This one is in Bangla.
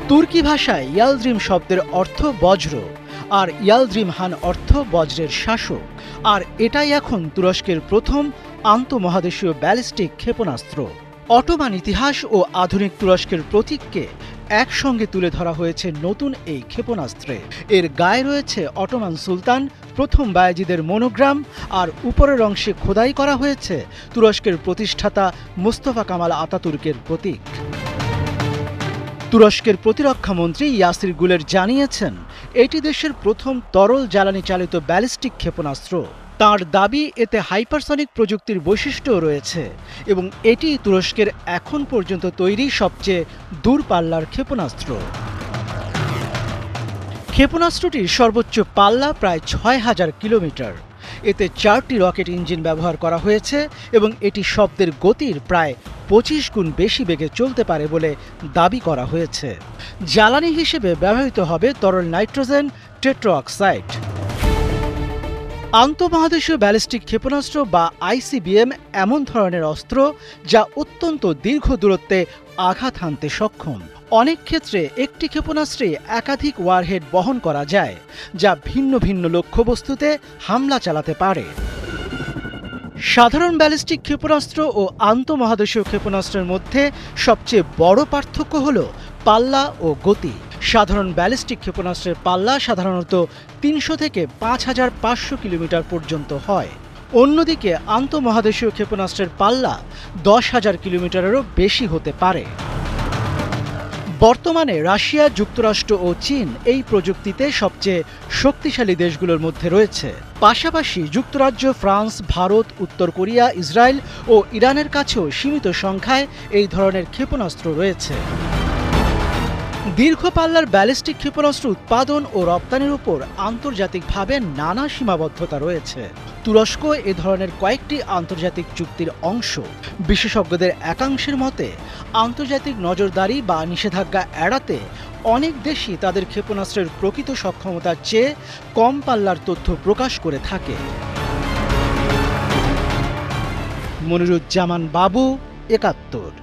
তুর্কি ভাষায় ইয়ালদ্রিম শব্দের অর্থ বজ্র, আর ইয়ালদ্রিম হান অর্থ বজ্রের শাসক। আর এটাই এখন তুরস্কের প্রথম আন্তঃমহাদেশীয় ব্যালিস্টিক ক্ষেপণাস্ত্র। অটোমান ইতিহাস ও আধুনিক তুরস্কের প্রতীককে একসঙ্গে তুলে ধরা হয়েছে নতুন এই ক্ষেপণাস্ত্রে। এর গায়ে রয়েছে অটোমান সুলতান প্রথম বায়েজিদের মনোগ্রাম, আর উপরের অংশে খোদাই করা হয়েছে তুরস্কের প্রতিষ্ঠাতা মুস্তফা কামাল আতাতুর্কের প্রতীক। তুরস্কের প্রতিরক্ষামন্ত্রী ইয়াসির গুলের জানিয়েছেন, এটি দেশের প্রথম তরল জ্বালানি চালিত ব্যালিস্টিক ক্ষেপণাস্ত্র। তাঁর দাবি, এতে হাইপারসনিক প্রযুক্তির বৈশিষ্ট্যও রয়েছে এবং এটি তুরস্কের এখন পর্যন্ত তৈরি সবচেয়ে দূরপাল্লার ক্ষেপণাস্ত্র। ক্ষেপণাস্ত্রটির সর্বোচ্চ পাল্লা প্রায় ৬,০০০ কিলোমিটার। এতে ৪টি রকেট ইঞ্জিন ব্যবহার করা হয়েছে এবং এটি শব্দের গতির প্রায় ২৫ গুণ বেশি বেগে চলতে পারে বলে দাবি করা হয়েছে। জ্বালানি হিসেবে ব্যবহৃত হবে তরল নাইট্রোজেন টেট্রাঅক্সাইড। আন্তঃমহাদেশীয় ব্যালিস্টিক ক্ষেপণাস্ত্র বা আইসিবিএম এমন ধরনের অস্ত্র যা অত্যন্ত দীর্ঘ দূরত্বে আঘাত হানতে সক্ষম। অনেক ক্ষেত্রে একটি ক্ষেপণাস্ত্রে একাধিক ওয়ারহেড বহন করা যায়, যা ভিন্ন ভিন্ন লক্ষ্যবস্তুতে হামলা চালাতে পারে। সাধারণ ব্যালিস্টিক ক্ষেপণাস্ত্র ও আন্তঃমহাদেশীয় ক্ষেপণাস্ত্রের মধ্যে সবচেয়ে বড় পার্থক্য হল পাল্লা ও গতি। সাধারণ ব্যালিস্টিক ক্ষেপণাস্ত্রের পাল্লা সাধারণত ৩০০ থেকে ৫,৫০০ কিলোমিটার পর্যন্ত হয়। অন্যদিকে আন্তঃমহাদেশীয় ক্ষেপণাস্ত্রের পাল্লা ১০,০০০ কিলোমিটারেরও বেশি হতে পারে। বর্তমানে রাশিয়া, যুক্তরাষ্ট্র ও চীন এই প্রযুক্তিতে সবচেয়ে শক্তিশালী দেশগুলোর মধ্যে রয়েছে। পাশাপাশি যুক্তরাজ্য, ফ্রান্স, ভারত, উত্তর কোরিয়া, ইসরায়েল ও ইরানের কাছেও সীমিত সংখ্যায় এই ধরনের ক্ষেপণাস্ত্র রয়েছে। দীর্ঘ পাল্লার ব্যালিস্টিক ক্ষেপণাস্ত্র উৎপাদন ও রপ্তানির উপর আন্তর্জাতিকভাবে নানা সীমাবদ্ধতা রয়েছে। তুরস্ক এ ধরনের কয়েকটি আন্তর্জাতিক চুক্তির অংশ। বিশেষজ্ঞদের একাংশের মতে, আন্তর্জাতিক নজরদারি বা নিষেধাজ্ঞা এড়াতে অনেক দেশই তাদের ক্ষেপণাস্ত্রের প্রকৃত সক্ষমতার চেয়ে কম পাল্লার তথ্য প্রকাশ করে থাকে। মনিরুজ্জামান বাবু, ৭১।